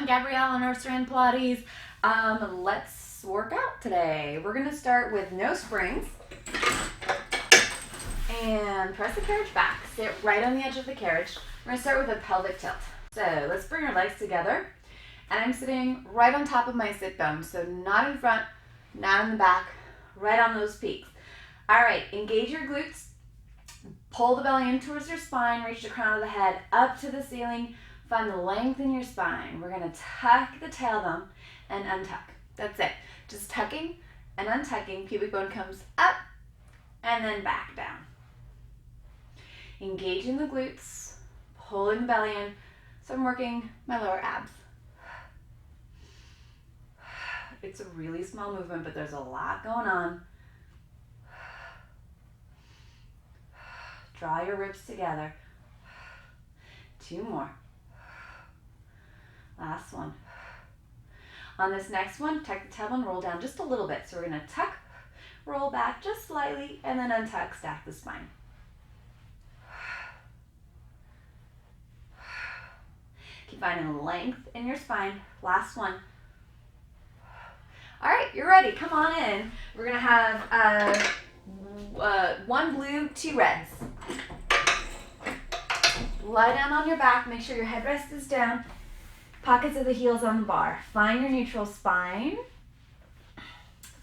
I'm Gabrielle on our Saran Pilates. Let's work out today. We're going to start with no springs and press the carriage back. Sit right on the edge of the carriage. We're going to start with a pelvic tilt. So let's bring our legs together. And I'm sitting right on top of my sit bones. So not in front, not in the back, right on those peaks. All right, engage your glutes. Pull the belly in towards your spine. Reach the crown of the head up to the ceiling. Find the length in your spine. We're going to tuck the tailbone and untuck. That's it. Just tucking and untucking. Pubic bone comes up and then back down. Engaging the glutes, pulling the belly in. So I'm working my lower abs. It's a really small movement, but there's a lot going on. Draw your ribs together. 2 more. Last one. On this next one, tuck the tailbone, roll down just a little bit. So we're going to tuck, roll back just slightly, and then untuck, stack the spine. Keep finding length in your spine. Last one. All right, you're ready. Come on in. We're going to have 1 blue, 2 reds. Lie down on your back. Make sure your headrest is down. Pockets of the heels on the bar. Find your neutral spine.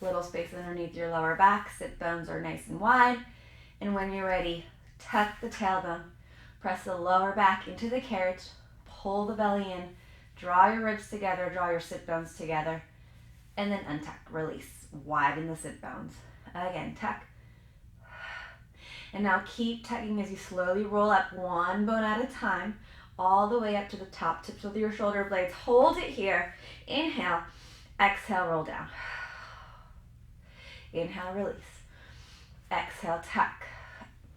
Little space underneath your lower back. Sit bones are nice and wide. And when you're ready, tuck the tailbone. Press the lower back into the carriage. Pull the belly in. Draw your ribs together. Draw your sit bones together. And then untuck. Release. Widen the sit bones. Again, tuck. And now keep tucking as you slowly roll up 1 bone at a time, all the way up to the top tips of your shoulder blades. Hold it here. Inhale. Exhale, roll down. Inhale, release. Exhale, tuck.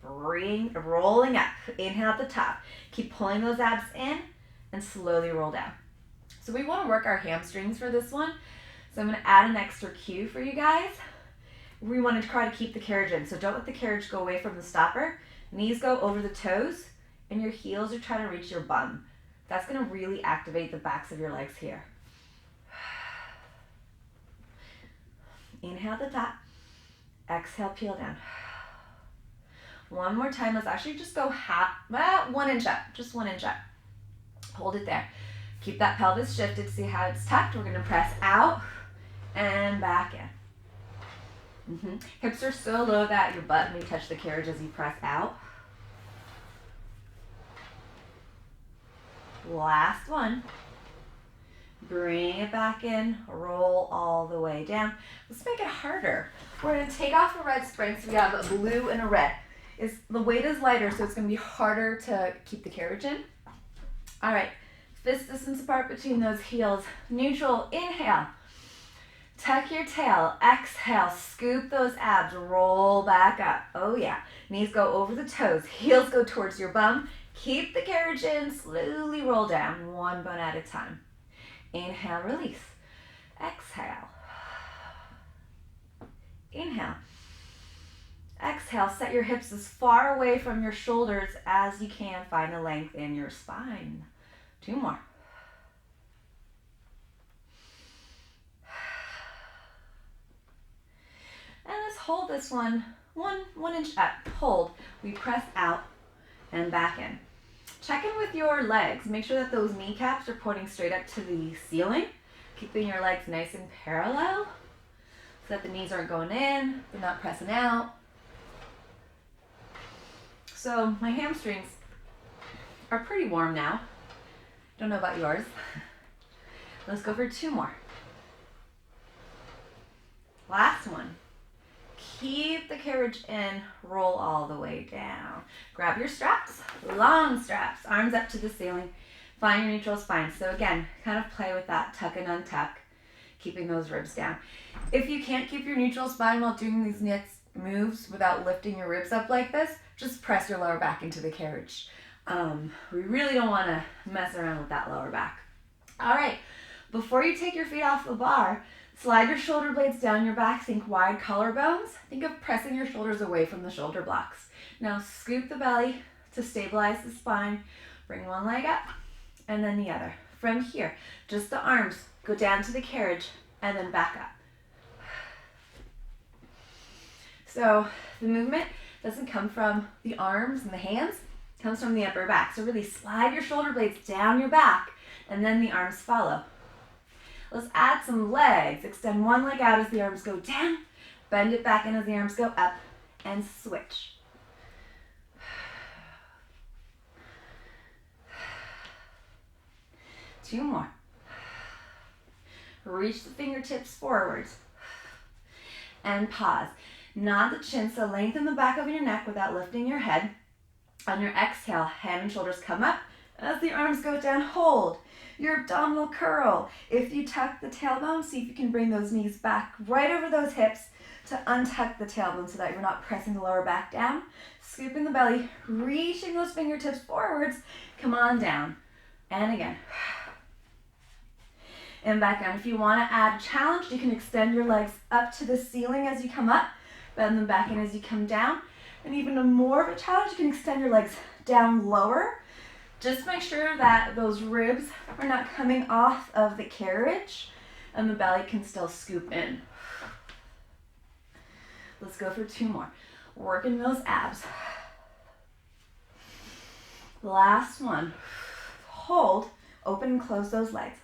Rolling up. Inhale at the top. Keep pulling those abs in and slowly roll down. So we want to work our hamstrings for this one. So I'm going to add an extra cue for you guys. We want to try to keep the carriage in. So don't let the carriage go away from the stopper. Knees go over the toes and your heels are trying to reach your bum. That's going to really activate the backs of your legs here. Inhale at the top. Exhale, peel down. One more time. Let's actually just go 1 inch up. Just 1 inch up. Hold it there. Keep that pelvis shifted. See how it's tucked. We're going to press out and back in. Hips are so low that your butt may touch the carriage as you press out. Last one. Bring it back in. Roll all the way down. Let's make it harder. We're going to take off a red spring. So we have a blue and a red. The weight is lighter, so it's going to be harder to keep the carriage in. All right. Fist distance apart between those heels. Neutral. Inhale. Tuck your tail. Exhale. Scoop those abs. Roll back up. Oh yeah. Knees go over the toes. Heels go towards your bum. Keep the carriage in. Slowly roll down. 1 bone at a time. Inhale. Release. Exhale. Inhale. Exhale. Set your hips as far away from your shoulders as you can. Find a length in your spine. 2 more. And let's hold this one 1 inch up. Hold. We press out and back in. Check in with your legs. Make sure that those kneecaps are pointing straight up to the ceiling. Keeping your legs nice and parallel so that the knees aren't going in. They're not pressing out. So my hamstrings are pretty warm now. Don't know about yours. Let's go for 2 more. Last one. Keep the carriage in, roll all the way down. Grab your straps, long straps, arms up to the ceiling. Find your neutral spine. So again, kind of play with that tuck and untuck, keeping those ribs down. If you can't keep your neutral spine while doing these next moves without lifting your ribs up like this, just press your lower back into the carriage. We really don't want to mess around with that lower back. All right, before you take your feet off the bar, slide your shoulder blades down your back. Think wide collarbones. Think of pressing your shoulders away from the shoulder blocks. Now scoop the belly to stabilize the spine. Bring one leg up and then the other. from here. Just the arms. Go down to the carriage and then back up. So the movement doesn't come from the arms and the hands, it comes from the upper back. So really slide your shoulder blades down your back and then the arms follow. Let's add some legs. Extend one leg out as the arms go down, bend it back in as the arms go up, and switch. Two more. Reach the fingertips forwards and pause. Nod the chin, so lengthen the back of your neck without lifting your head. On your exhale, hand and shoulders come up. As the arms go down, hold your abdominal curl. If you tuck the tailbone, see if you can bring those knees back right over those hips to untuck the tailbone so that you're not pressing the lower back down. Scooping the belly, reaching those fingertips forwards. Come on down. And again. And back down. If you want to add a challenge, you can extend your legs up to the ceiling as you come up. Bend them back in as you come down. And even more of a challenge, you can extend your legs down lower. Just make sure that those ribs are not coming off of the carriage and the belly can still scoop in. Let's go for two more. Working those abs. Last one. Hold, open and close those legs.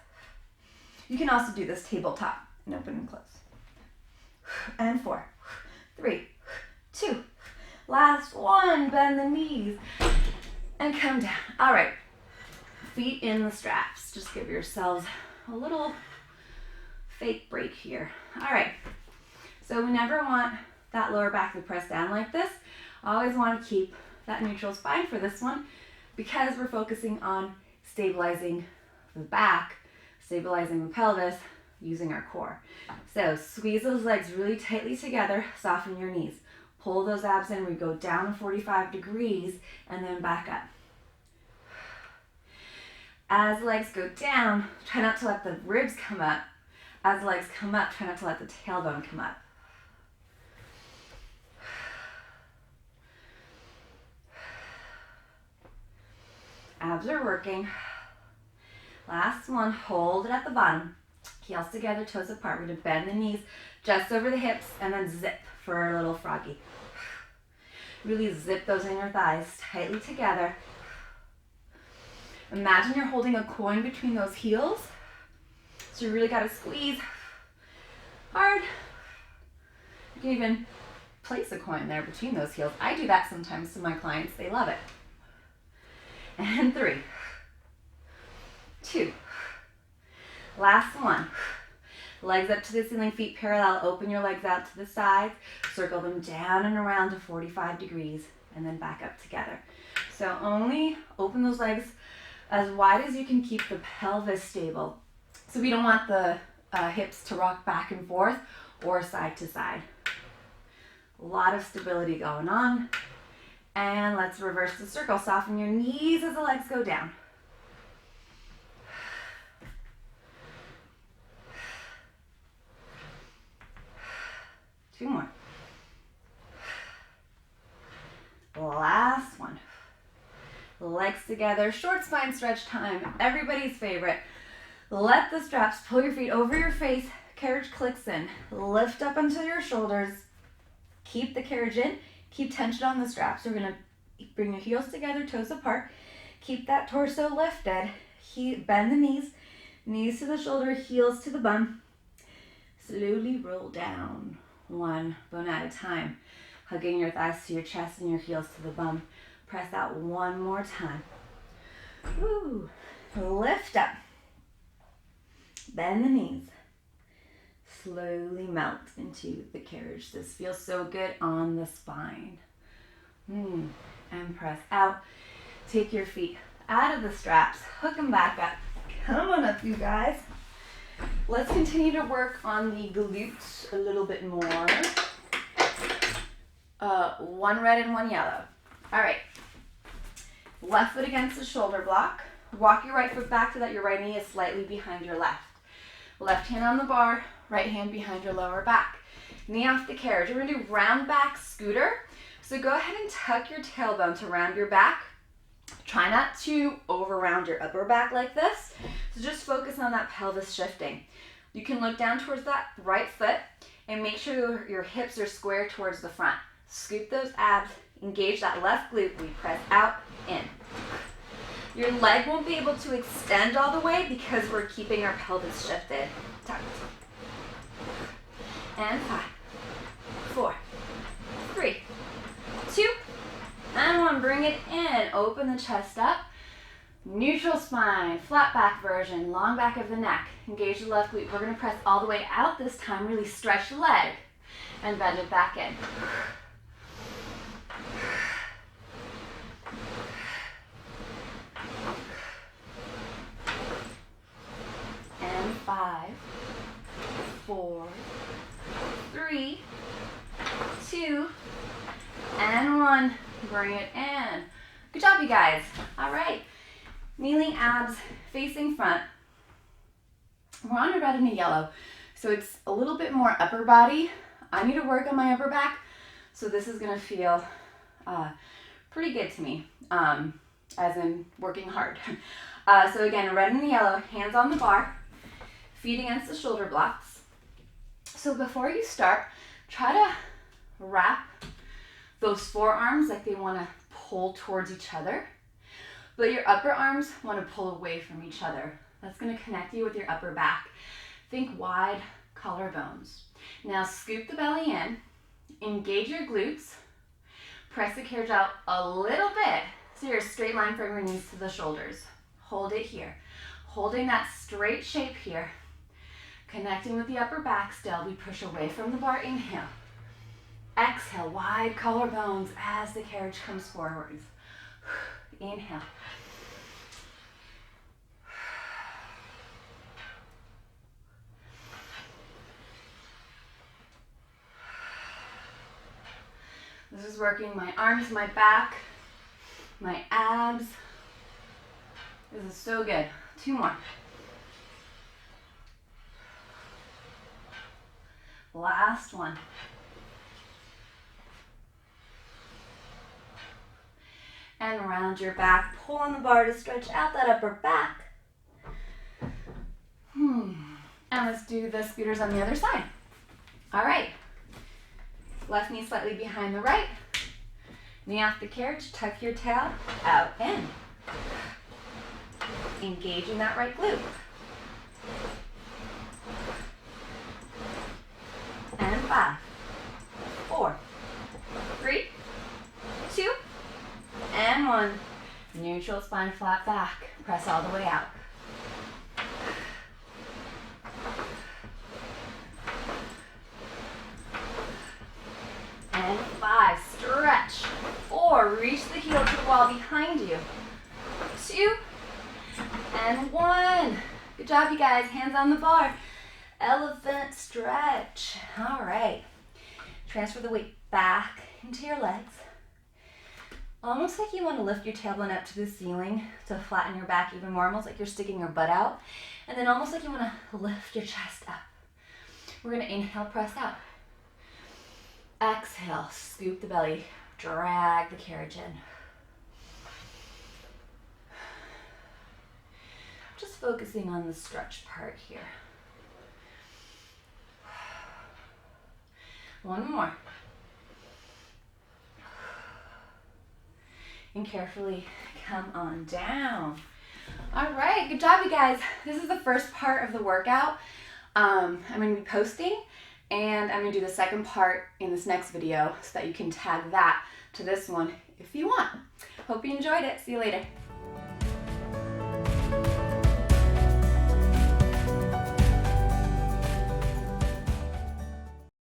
You can also do this tabletop and open and close. And 4, 3, 2. Last one, bend the knees and come down. All right, feet in the straps. Just give yourselves a little fake break here. All right, so we never want that lower back to press down like this. Always want to keep that neutral spine for this one because we're focusing on stabilizing the back, stabilizing the pelvis, using our core. So squeeze those legs really tightly together, soften your knees. Pull those abs in, we go down 45 degrees and then back up. As legs go down, try not to let the ribs come up. As legs come up, try not to let the tailbone come up. Abs are working. Last one, hold it at the bottom. Heels together, toes apart. We're gonna bend the knees just over the hips and then zip for a little froggy. Really zip those inner thighs tightly together. Imagine you're holding a coin between those heels. So you really gotta squeeze hard. You can even place a coin there between those heels. I do that sometimes to my clients, they love it. And 3, 2, last one. Legs up to the ceiling, feet parallel. Open your legs out to the sides. Circle them down and around to 45 degrees and then back up together. So only open those legs as wide as you can, keep the pelvis stable. So we don't want the hips to rock back and forth or side to side. A lot of stability going on. And let's reverse the circle. Soften your knees as the legs go down. Two more. Last one. Legs together, short spine stretch time, everybody's favorite. Let the straps pull your feet over your face, carriage clicks in. Lift up onto your shoulders. Keep the carriage in, keep tension on the straps. You're gonna bring your heels together, toes apart. Keep that torso lifted. Bend the knees, knees to the shoulder, heels to the bum. Slowly roll down. One bone at a time. Hugging your thighs to your chest and your heels to the bum. Press out one more time. Woo. Lift up. Bend the knees. Slowly melt into the carriage. This feels so good on the spine. And press out. Take your feet out of the straps. Hook them back up. Come on up, you guys. Let's continue to work on the glutes a little bit more. One red and one yellow. All right. Left foot against the shoulder block. Walk your right foot back so that your right knee is slightly behind your left. Left hand on the bar, right hand behind your lower back. Knee off the carriage. We're gonna do round back scooter. So go ahead and tuck your tailbone to round your back. Try not to over-round your upper back like this. So just focus on that pelvis shifting. You can look down towards that right foot and make sure your hips are square towards the front. Scoop those abs, engage that left glute. We press out, in. Your leg won't be able to extend all the way because we're keeping our pelvis shifted. Tight. And 5, 4, 3, 2, and 1. Bring it in. Open the chest up. Neutral spine, flat back version, long back of the neck. Engage the left glute. We're going to press all the way out this time. Really stretch the leg and bend it back in. And 5, 4, 3, 2, and 1. Bring it in. Good job, you guys. All right. Kneeling abs facing front. We're on a red and a yellow, so it's a little bit more upper body. I need to work on my upper back, so this is going to feel pretty good to me, as in working hard. So again, red and the yellow, hands on the bar, feet against the shoulder blocks. So before you start, try to wrap those forearms like they want to pull towards each other, but your upper arms want to pull away from each other. That's going to connect you with your upper back. Think wide collarbones. Now scoop the belly in, engage your glutes, press the carriage out a little bit so you're a straight line from your knees to the shoulders. Hold it here. Holding that straight shape here. Connecting with the upper back still. We push away from the bar. Inhale. Exhale, wide collarbones as the carriage comes forwards. Inhale. This is working my arms, my back, my abs. This is so good. 2 more. Last one. And round your back. Pull on the bar to stretch out that upper back. And let's do the scooters on the other side. All right. Left knee slightly behind the right. Knee off the carriage. Tuck your tail out in. Engaging that right glute. And 5, 4, 3, 2, and 1. Neutral spine, flat back. Press all the way out. And 5, stretch. 4, reach the heel to the wall behind you. 2, and 1. Good job, you guys. Hands on the bar. Elephant stretch. All right. Transfer the weight back into your legs. Almost like you want to lift your tailbone up to the ceiling to flatten your back even more, almost like you're sticking your butt out. And then almost like you want to lift your chest up. We're going to inhale, press out. Exhale, scoop the belly, drag the carriage in. Just focusing on the stretch part here. 1 more. And carefully come on down. All right, good job, you guys. This is the first part of the workout. I'm going to be posting, and I'm going to do the second part in this next video so that you can tag that to this one if you want. Hope you enjoyed it. See you later.